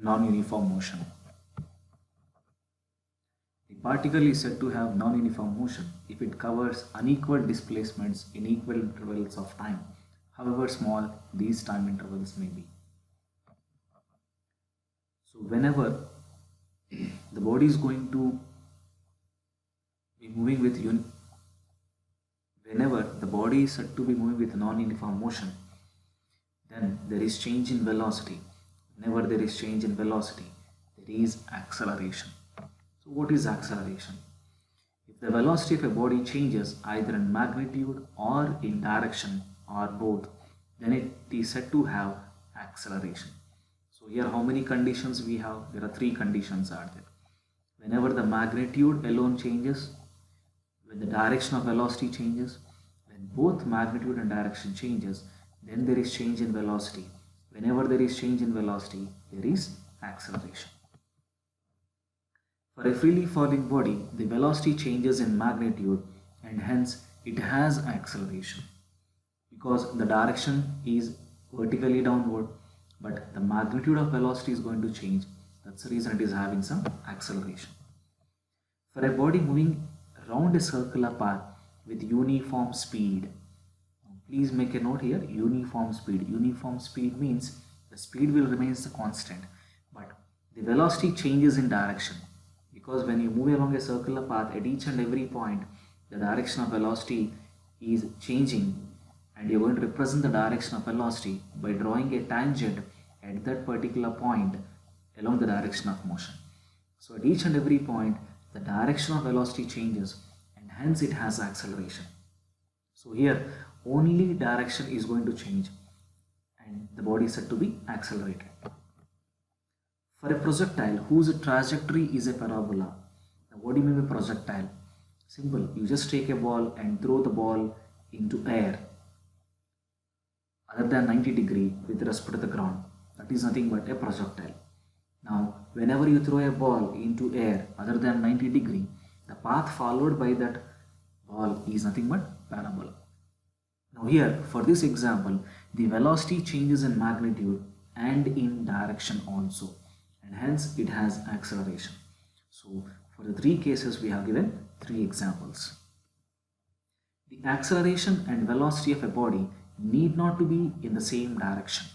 non-uniform motion. The particle is said to have non-uniform motion if it covers unequal displacements in equal intervals of time, however small these time intervals may be. So whenever the body is going to be moving with whenever the body is said to be moving with non-uniform motion, then there is change in velocity. Whenever there is change in velocity, there is acceleration. So what is acceleration? If the velocity of a body changes either in magnitude or in direction or both, then it is said to have acceleration. So here how many conditions we have? There are three conditions are there. Whenever the magnitude alone changes, when the direction of velocity changes, when both magnitude and direction changes, then there is change in velocity. Whenever there is change in velocity, there is acceleration. For a freely falling body, the velocity changes in magnitude and hence it has acceleration because the direction is vertically downward, but the magnitude of velocity is going to change. That's the reason it is having some acceleration. For a body moving around a circular path with uniform speed, please make a note here, uniform speed. Uniform speed means the speed will remain the constant, but the velocity changes in direction. Because when you move along a circular path at each and every point, the direction of velocity is changing and you're going to represent the direction of velocity by drawing a tangent at that particular point along the direction of motion. So at each and every point, the direction of velocity changes and hence it has acceleration. So here only direction is going to change and the body is said to be accelerated. For a projectile whose trajectory is a parabola, now what do you mean by projectile? Simple, you just take a ball and throw the ball into air other than 90 degree with respect to the ground. That is nothing but a projectile. Now, whenever you throw a ball into air other than 90 degree, the path followed by that ball is nothing but parabola. Now here, for this example, the velocity changes in magnitude and in direction also, and hence it has acceleration. So for the three cases we have given three examples. The acceleration and velocity of a body need not to be in the same direction.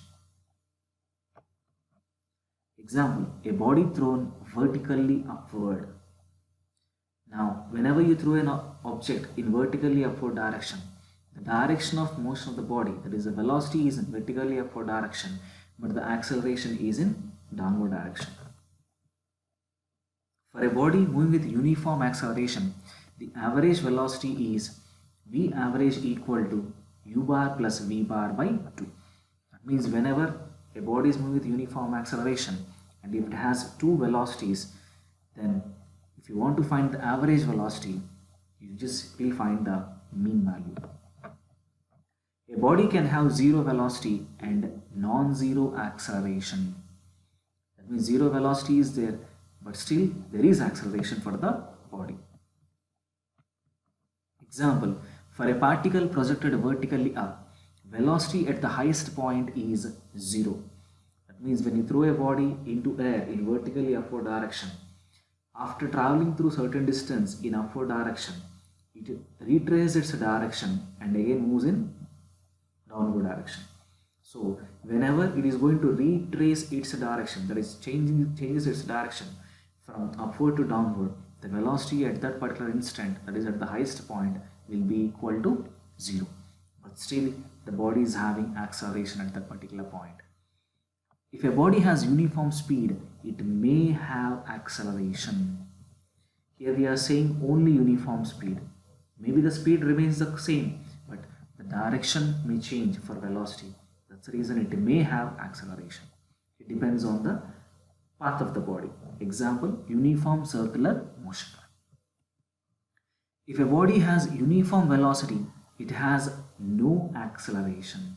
Example, a body thrown vertically upward. Now whenever you throw an object in vertically upward direction, the direction of motion of the body, that is the velocity, is in vertically upward direction, but the acceleration is in downward direction. For a body moving with uniform acceleration, the average velocity is v average equal to u bar plus v bar by 2. That means whenever a body is moving with uniform acceleration and if it has two velocities, then if you want to find the average velocity, you just simply find the mean value. A body can have zero velocity and non-zero acceleration. That means zero velocity is there, but still there is acceleration for the body. Example, for a particle projected vertically up, velocity at the highest point is 0. That means when you throw a body into air in vertically upward direction, after traveling through certain distance in upward direction, it retraces its direction and again moves in downward direction. So whenever it is going to retrace its direction, that is changes its direction from upward to downward, the velocity at that particular instant, that is at the highest point, will be equal to 0. But still the body is having acceleration at that particular point. If a body has uniform speed, it may have acceleration. Here we are saying only uniform speed. Maybe the speed remains the same, but the direction may change for velocity. That's the reason it may have acceleration. It depends on the path of the body. Example, uniform circular motion. If a body has uniform velocity, it has no acceleration.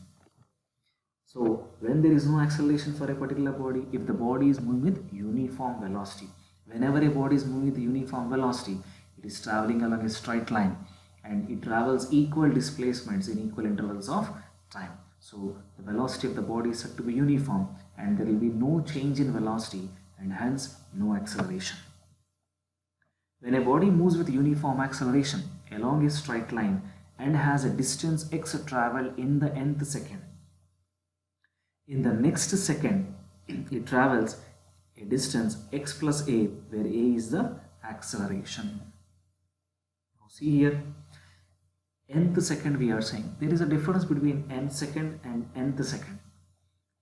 So when there is no acceleration for a particular body, if the body is moving with uniform velocity, whenever a body is moving with uniform velocity, it is traveling along a straight line and it travels equal displacements in equal intervals of time. So the velocity of the body is said to be uniform and there will be no change in velocity and hence no acceleration. When a body moves with uniform acceleration along a straight line and has a distance x traveled in the nth second, in the next second it travels a distance x plus a, where a is the acceleration. Now see here, nth second we are saying there is a difference between n second and nth second.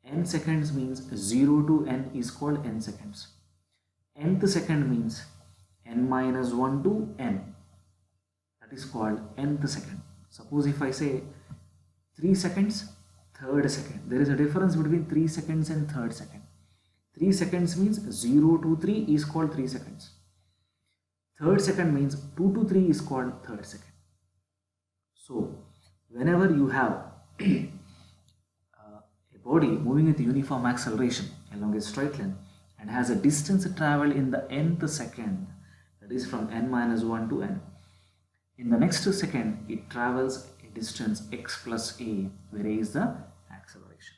N seconds means 0 to n is called n seconds. Nth second means n minus 1 to n, that is called nth second. Suppose if I say 3 seconds, third second, there is a difference between 3 seconds and third second. 3 seconds means 0 to 3 is called 3 seconds. Third second means 2 to 3 is called third second. So whenever you have a body moving with uniform acceleration along a straight line and has a distance traveled in the nth second, that is from n minus 1 to n, in the next second it travels a distance x plus a, where a is the acceleration.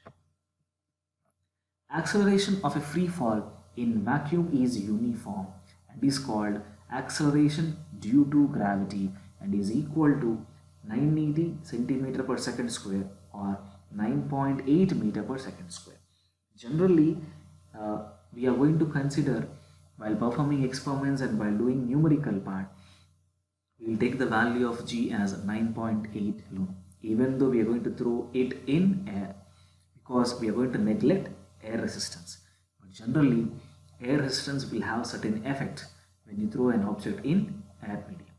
Acceleration of a free fall in vacuum is uniform and is called acceleration due to gravity and is equal to 980 centimeter per second square or 9.8 meter per second square. Generally, we are going to consider while performing experiments and while doing numerical part, we will take the value of g as 9.8 alone, even though we are going to throw it in air, because we are going to neglect air resistance. But generally, air resistance will have certain effect when you throw an object in air medium.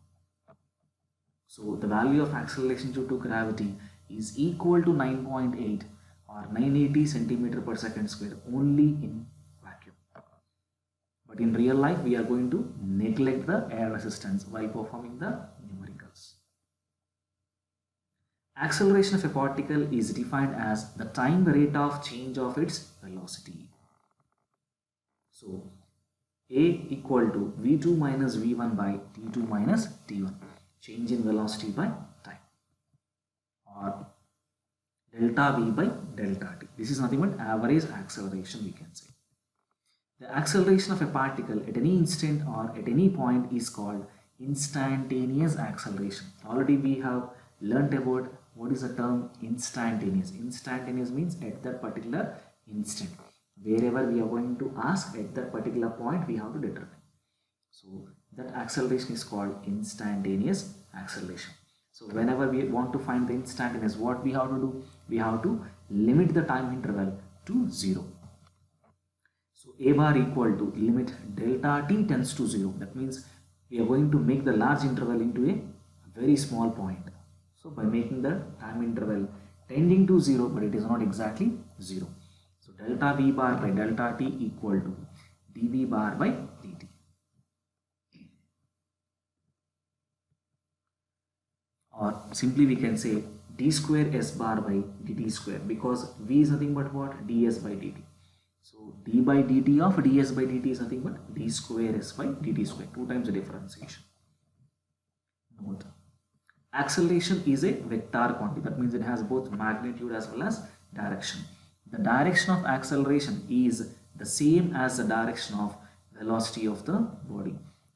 So the value of acceleration due to gravity is equal to 9.8 or 980 centimeter per second square only in vacuum. But in real life, we are going to neglect the air resistance while performing the numericals. Acceleration of a particle is defined as the time rate of change of its velocity. So A equal to V2 minus V1 by T2 minus T1, change in velocity by time, or delta V by delta T. This is nothing but average acceleration, we can say. The acceleration of a particle at any instant or at any point is called instantaneous acceleration. Already we have learnt about what is the term instantaneous. Instantaneous means at that particular instant. Wherever we are going to ask at that particular point, we have to determine. So that acceleration is called instantaneous acceleration. So whenever we want to find the instantaneous, what we have to do? We have to limit the time interval to 0. So A bar equal to limit delta t tends to 0. That means we are going to make the large interval into a very small point. So by making the time interval tending to 0, but it is not exactly 0. So delta V bar by delta t equal to dV bar by dt. Or simply we can say d square s bar by dt square, because V is nothing but what? ds by dt. So d by dt of ds by dt is nothing but d square s by dt square, 2 times the differentiation. Note, acceleration is a vector quantity. That means it has both magnitude as well as direction. The direction of acceleration is the same as the direction of velocity of the body.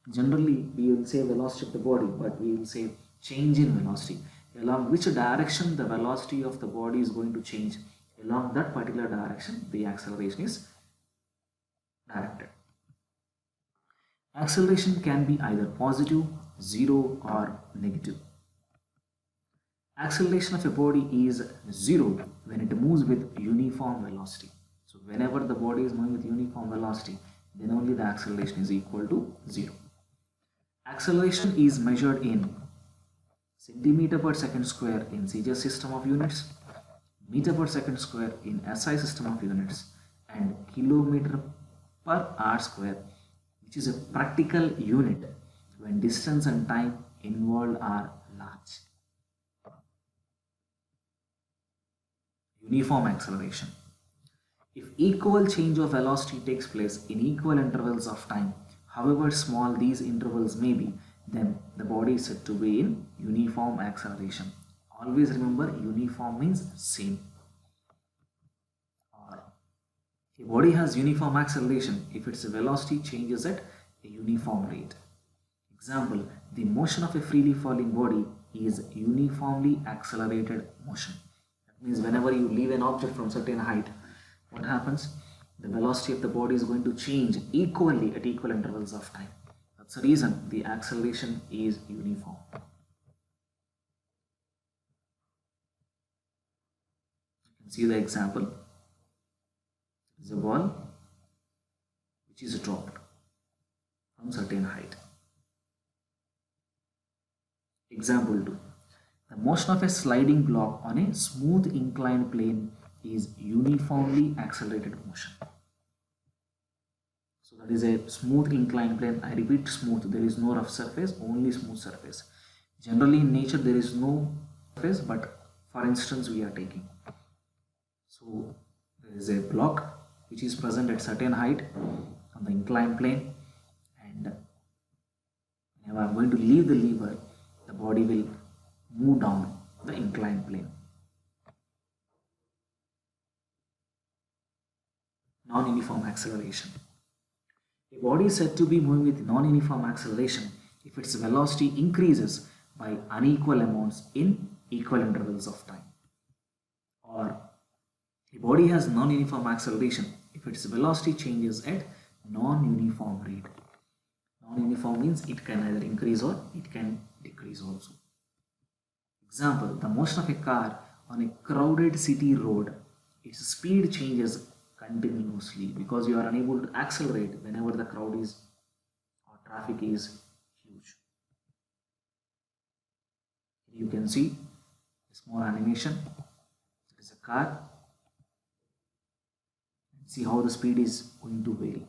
Generally, we will say velocity of the body, but we will say change in velocity. Along which direction the velocity of the body is going to change, along that particular direction the acceleration is directed. Acceleration can be either positive, 0 or negative. Acceleration of a body is 0 when it moves with uniform velocity. So whenever the body is moving with uniform velocity, then only the acceleration is equal to 0. Acceleration is measured in centimeter per second square in CJ system of units, meter per second square in SI system of units, and kilometer per hour square, which is a practical unit when distance and time involved are large. Uniform acceleration. If equal change of velocity takes place in equal intervals of time, however small these intervals may be, then the body is said to be in uniform acceleration. Always remember, uniform means same. Or A body has uniform acceleration if its velocity changes at a uniform rate. Example, the motion of a freely falling body is uniformly accelerated motion. That means whenever you leave an object from certain height, what happens? The velocity of the body is going to change equally at equal intervals of time. That's the reason the acceleration is uniform. You can see the example. It is a ball which is dropped from certain height. Example 2. The motion of a sliding block on a smooth inclined plane is uniformly accelerated motion. So that is a smooth inclined plane. I repeat, smooth. There is no rough surface, only smooth surface. Generally in nature there is no surface, but for instance we are taking. So there is a block which is present at certain height on the inclined plane, and whenever I am going to leave the lever, the body will move down the inclined plane. Non-uniform acceleration. A body is said to be moving with non-uniform acceleration if its velocity increases by unequal amounts in equal intervals of time. Or a body has non-uniform acceleration if its velocity changes at non-uniform rate. Non-uniform means it can either increase or it can decrease also. Example, the motion of a car on a crowded city road, its speed changes continuously because you are unable to accelerate whenever the crowd is or traffic is huge. Here you can see a small animation. It is a car. See how the speed is going to vary.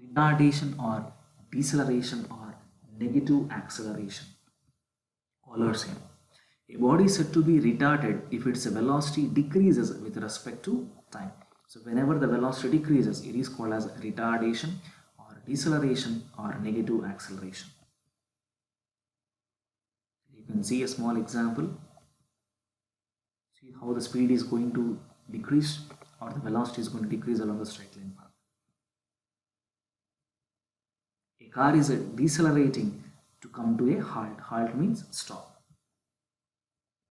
Retardation or deceleration or negative acceleration. All are same. A body is said to be retarded if its velocity decreases with respect to time. So whenever the velocity decreases, it is called as retardation or deceleration or negative acceleration. You can see a small example. See how the speed is going to decrease or the velocity is going to decrease along the straight line path. A car is decelerating to come to a halt. Halt means stop.